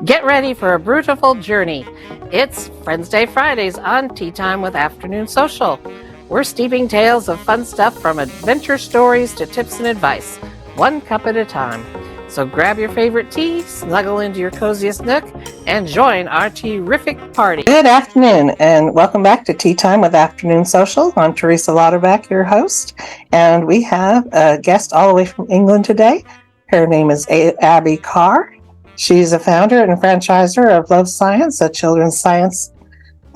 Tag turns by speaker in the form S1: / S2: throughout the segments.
S1: Get ready for a beautiful journey. It's Friends Day Fridays on Tea Time with Afternoon Social. We're steeping tales of fun stuff from adventure stories to tips and advice, one cup at a time. So grab your favorite tea, snuggle into your coziest nook, and join our terrific party. Good afternoon, and welcome back to Tea Time with Afternoon Social. I'm Teresa Lauterbach, your host, and we have a guest all the way from England today. Her name is Abbie Carr. She's a founder and franchisor of LoveScience, a children's science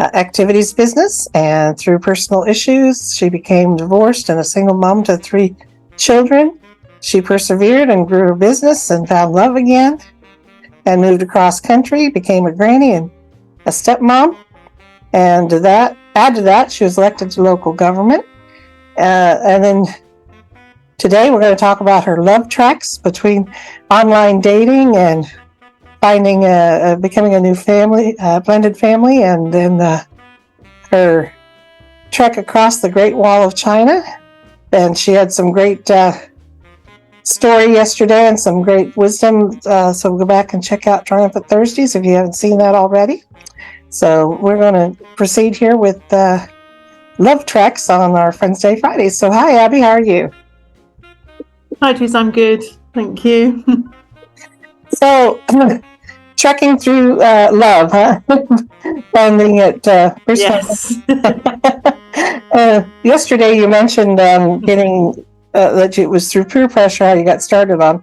S1: activities business. And through personal issues, she became divorced and a single mom to 3 children. She persevered and grew her business and found love again and moved across country, became a granny and a stepmom. And add to that, she was elected to local government. And then today we're going to talk about her love tracks between online dating and finding becoming a new family, blended family, and then her trek across the Great Wall of China. And she had some great story yesterday and some great wisdom. So we'll go back and check out Triumphant Thursdays if you haven't seen that already. So we're going to proceed here with love tracks on our Friends Day Fridays. So hi, Abbie, how are you?
S2: Hi, Tris, I'm good. Thank you.
S1: So, trekking through love, huh? Finding it first.
S2: Yes.
S1: Yesterday, you mentioned getting that it was through peer pressure how you got started on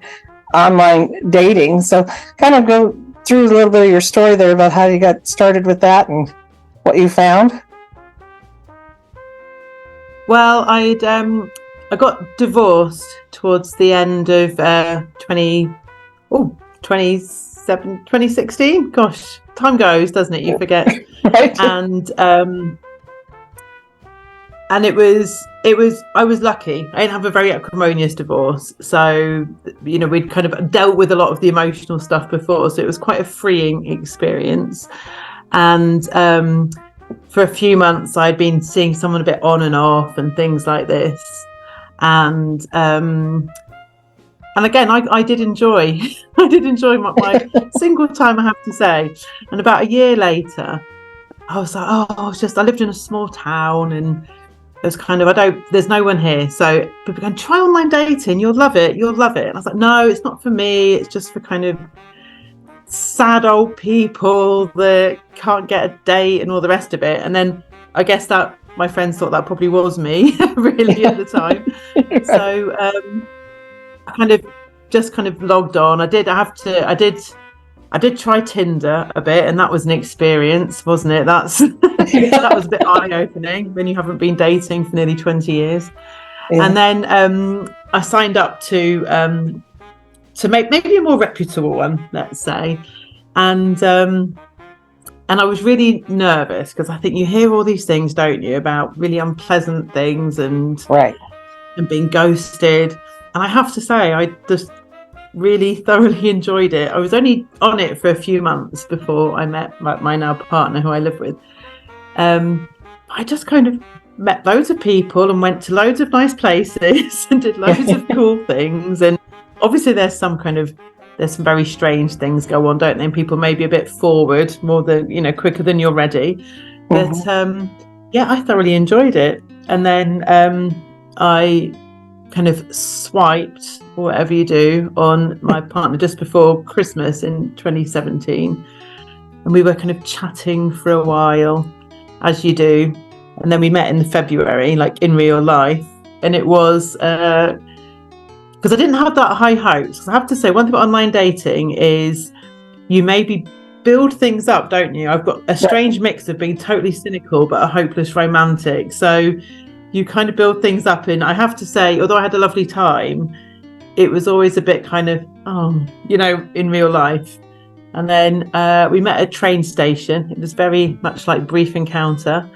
S1: online dating. So, kind of go through a little bit of your story there about how you got started with that and what you found.
S2: Well, I got divorced towards the end of 2016. Gosh, time goes, doesn't it? You forget.
S1: Right.
S2: And it was I was lucky. I didn't have a very acrimonious divorce, so we'd kind of dealt with a lot of the emotional stuff before, so it was quite a freeing experience. And for a few months I'd been seeing someone a bit on and off and things like this, and again, I did enjoy my single time, I have to say. And about a year later, I was like, I lived in a small town, and it was kind of, there's no one here. So people going, try online dating, you'll love it. And I was like, no, it's not for me. It's just for kind of sad old people that can't get a date and all the rest of it. And then I guess that my friends thought that probably was me really at the time. So I kind of logged on. I did try Tinder a bit, and that was an experience, wasn't it? That was a bit eye-opening when you haven't been dating for nearly 20 years. Yeah. And then I signed up to make maybe a more reputable one, let's say. And I was really nervous because I think you hear all these things, don't you, about really unpleasant things and being ghosted. And I have to say, I just really thoroughly enjoyed it. I was only on it for a few months before I met my now partner, who I live with. I just kind of met loads of people and went to loads of nice places and did loads of cool things. And obviously there's some very strange things go on, don't they? And people may be a bit forward, more than, quicker than you're ready. But I thoroughly enjoyed it. And then I kind of swiped, or whatever you do, on my partner just before Christmas in 2017. And we were kind of chatting for a while, as you do. And then we met in February, like in real life. And it was, because I didn't have that high hopes. I have to say, one thing about online dating is you maybe build things up, don't you? I've got a strange mix of being totally cynical, but a hopeless romantic. So you kind of build things up, and I have to say, although I had a lovely time, it was always a bit kind of, in real life. And then we met at a train station. It was very much like Brief Encounter.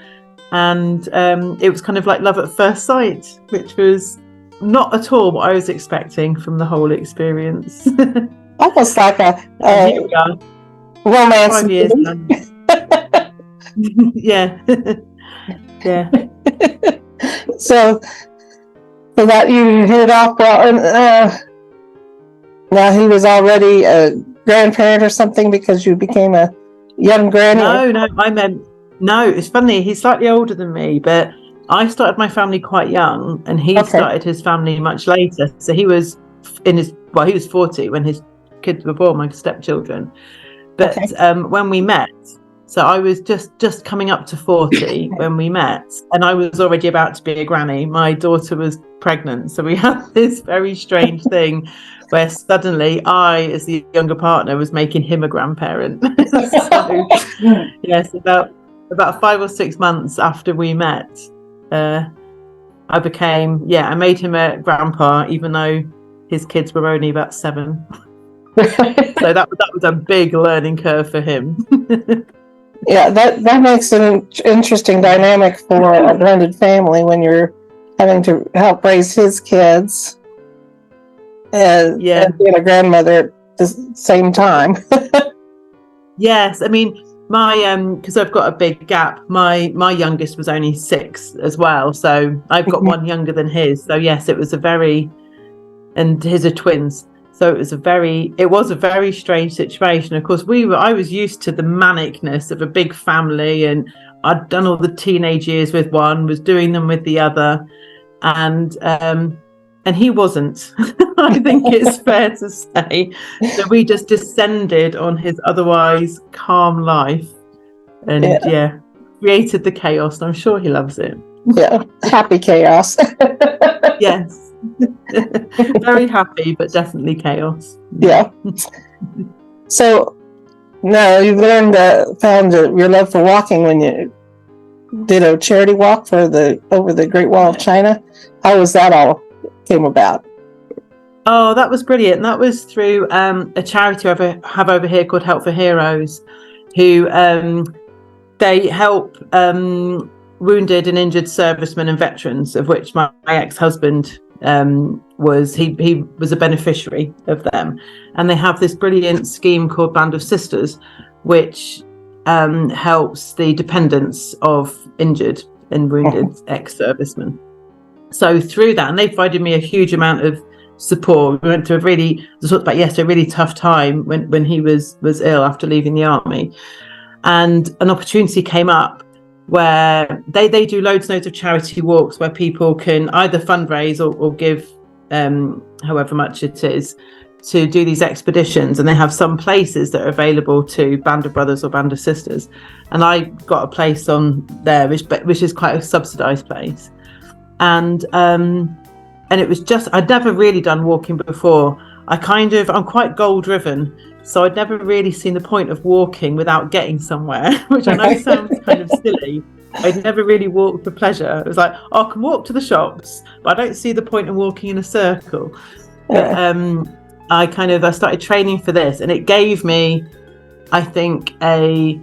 S2: And it was kind of like love at first sight, which was not at all what I was expecting from the whole experience.
S1: Almost like a romance.
S2: 5 years now. Yeah. Yeah.
S1: So that you hit off well, and now he was already
S3: grandparent or something because you became a young granny?
S2: No, it's funny. He's slightly older than me, but I started my family quite young, and he started his family much later. So he was he was 40 when his kids were born, my stepchildren. But when we met, so I was just coming up to 40 when we met, and I was already about to be a granny. My daughter was pregnant, so we had this very strange thing where suddenly I, as the younger partner, was making him a grandparent. So yes, about 5 or 6 months after we met, I made him a grandpa, even though his kids were only about 7. So that was a big learning curve for him.
S3: Yeah, that makes an interesting dynamic for a blended family when you're having to help raise his kids and being a grandmother at the same time.
S2: Yes, I mean, my because I've got a big gap. My youngest was only 6 as well, so I've got one younger than his. So yes, it was and his are twins. So it was a very strange situation. Of course, I was used to the manicness of a big family, and I'd done all the teenage years with one, was doing them with the other, and he wasn't. I think it's fair to say. So we just descended on his otherwise calm life, and created the chaos. I'm sure he loves it.
S3: Yeah, happy chaos.
S2: Yes. Very happy, but definitely chaos.
S3: Yeah. So now you've found your love for walking when you did a charity walk over the Great Wall of China. How was that all came about?
S2: Oh, that was brilliant. That was through a charity I have over here called Help for Heroes, who they help wounded and injured servicemen and veterans, of which my ex-husband was a beneficiary of them. And they have this brilliant scheme called Band of Sisters, which helps the dependents of injured and wounded ex-servicemen. So through that, and they provided me a huge amount of support. We went to a really tough time when he was ill after leaving the army, and an opportunity came up where they do loads and loads of charity walks where people can either fundraise or give however much it is to do these expeditions, and they have some places that are available to Band of Brothers or Band of Sisters, and I got a place on there which is quite a subsidized place, and it was just, I'd never really done walking before. I'm quite goal driven, so I'd never really seen the point of walking without getting somewhere, which I know sounds kind of silly. I'd never really walked for pleasure. It was like, I can walk to the shops, but I don't see the point in walking in a circle. But, I started training for this, and it gave me, I think, a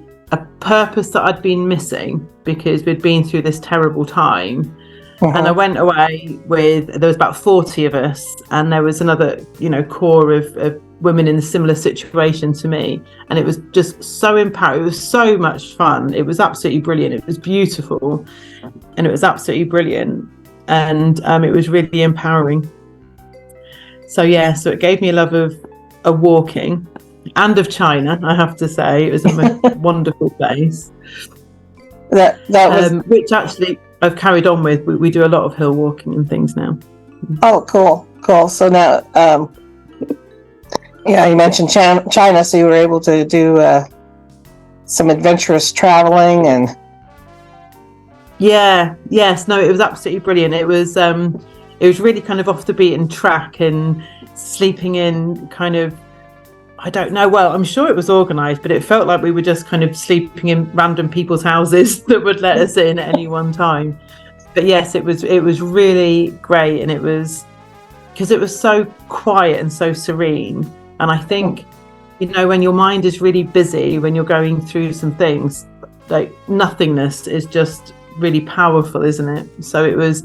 S2: purpose that I'd been missing because we'd been through this terrible time. And I went away there was about 40 of us, and there was another, core of women in a similar situation to me. And it was just so empowering. It was so much fun. It was absolutely brilliant. It was beautiful, and it was absolutely brilliant. And it was really empowering. So it gave me a love of walking and of China, I have to say. It was a wonderful place.
S3: That was
S2: which actually I've carried on with. We do a lot of hill walking and things now.
S3: Oh, cool. So now, you mentioned China, so you were able to do some adventurous traveling and.
S2: Yes, no, it was absolutely brilliant. It was really kind of off the beaten track and sleeping in kind of, I don't know. Well, I'm sure it was organised, but it felt like we were just kind of sleeping in random people's houses that would let us in at any one time. But yes, it was really great, and it was because it was so quiet and so serene. And I think, when your mind is really busy, when you're going through some things, like nothingness is just really powerful, isn't it? So it was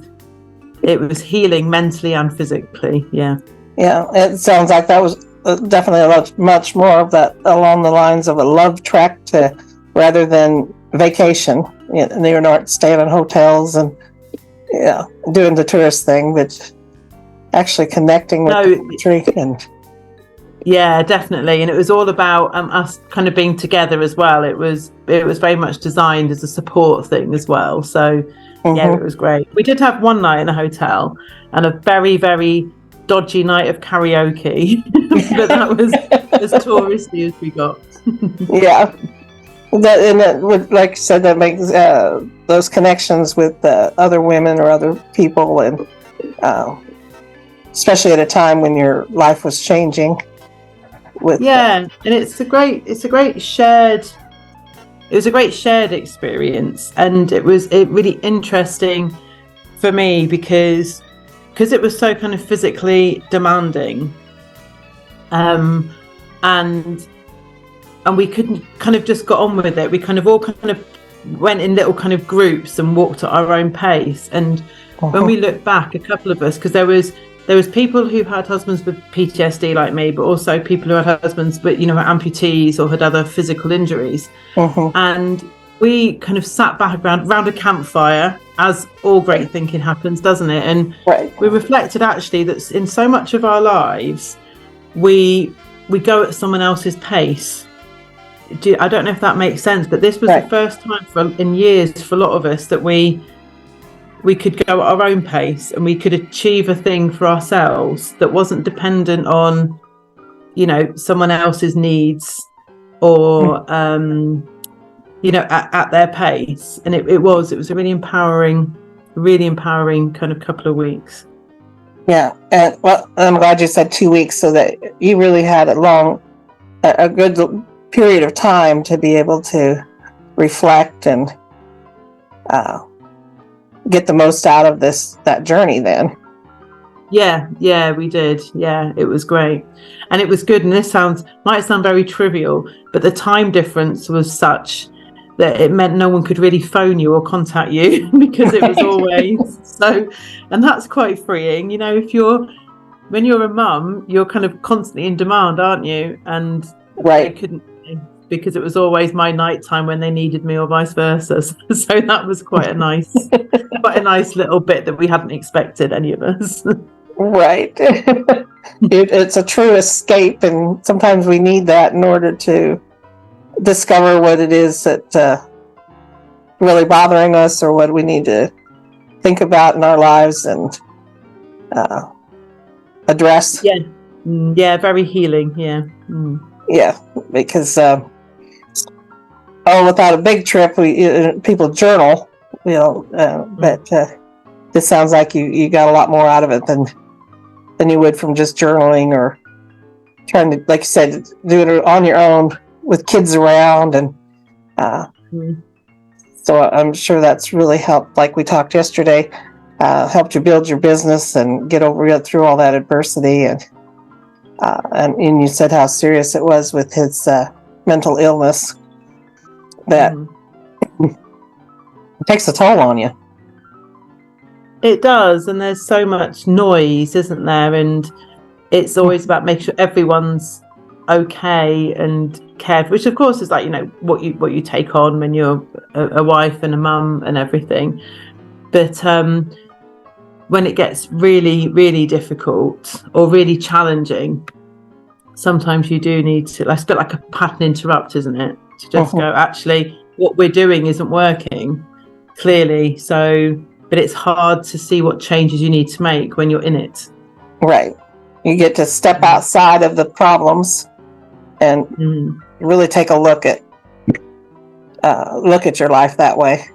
S2: healing mentally and physically. Yeah, it sounds like that was definitely much more of that along the lines of a love trek rather than vacation. You're not staying in hotels and doing the tourist thing, but actually connecting with the country. And Yeah, definitely. And it was all about us kind of being together as well. It was very much designed as a support thing as well. So yeah, it was great. We did have one night in a hotel and a very, very dodgy night of karaoke, but that was as touristy as we got.
S3: Yeah. That would, like you said, that makes those connections with other women or other people, and especially at a time when your life was changing.
S2: And it was a great shared experience, and it was really interesting for me because it was so kind of physically demanding, and we couldn't kind of just got on with it. We kind of all kind of went in little kind of groups and walked at our own pace. And when we look back, a couple of us, because there was people who had husbands with PTSD like me, but also people who had husbands but amputees or had other physical injuries. And we kind of sat back around a campfire, as all great thinking happens, doesn't it? And we reflected actually that in so much of our lives we go at someone else's pace. I don't know if that makes sense, but this was the first time in years for a lot of us that we could go at our own pace and we could achieve a thing for ourselves that wasn't dependent on, someone else's needs or, at their pace. And it was a really empowering kind of couple of weeks.
S3: Yeah. And I'm glad you said 2 weeks, so that you really had a good period of time to be able to reflect and get the most out of that journey then.
S2: Yeah, we did. Yeah, it was great. And it was good. And this might sound very trivial, but the time difference was such that it meant no one could really phone you or contact you because it was always so. And that's quite freeing. When you're a mum, you're kind of constantly in demand, aren't you? And they couldn't, because it was always my nighttime when they needed me, or vice versa. So that was quite a nice little bit that we hadn't expected, any of us.
S3: Right. It's a true escape, and sometimes we need that in order to discover what it is that really bothering us, or what we need to think about in our lives and address.
S2: Yeah, very healing.
S3: Yeah, because without a big trip, people journal, but it sounds like you got a lot more out of it than you would from just journaling or trying to, like you said, do it on your own with kids around. And so I'm sure that's really helped, like we talked yesterday, helped you build your business and get through all that adversity. And you said how serious it was with his mental illness, that it takes a toll on you.
S2: It does, and there's so much noise, isn't there? And it's always about making sure everyone's okay and cared for, which of course is like, what you take on when you're a wife and a mum and everything. But when it gets really, really difficult or really challenging, sometimes you do need to, it's a bit like a pattern interrupt, isn't it? To just go, actually, what we're doing isn't working, clearly. So, but it's hard to see what changes you need to make when you're in it. Right.
S3: You get to step outside of the problems and really take a look at your life that way.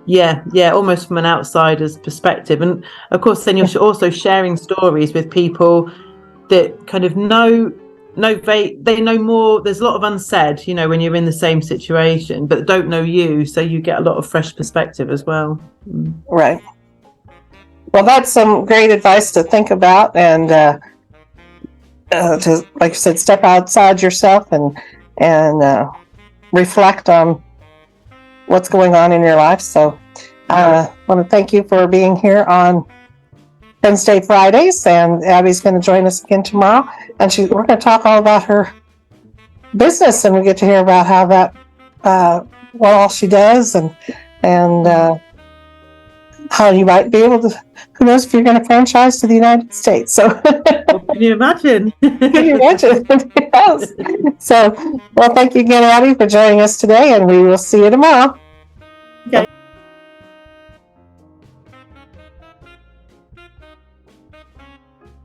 S2: Yeah, almost from an outsider's perspective. And of course, then you're also sharing stories with people that kind of they know more. There's a lot of unsaid, when you're in the same situation, but don't know you, so you get a lot of fresh perspective as well.
S3: Right. Well, that's some great advice to think about, and to, like you said, step outside yourself and reflect on what's going on in your life. So I want to thank you for being here on Wednesday Fridays, and Abbie's going to join us again tomorrow, and we're going to talk all about her business, and we get to hear about how that what all she does, and you might be able to, who knows if you're going to franchise to the United States. So
S2: can you imagine?
S3: Can you imagine? Yes. So, well, thank you again, Abbie, for joining us today, and we will see you tomorrow.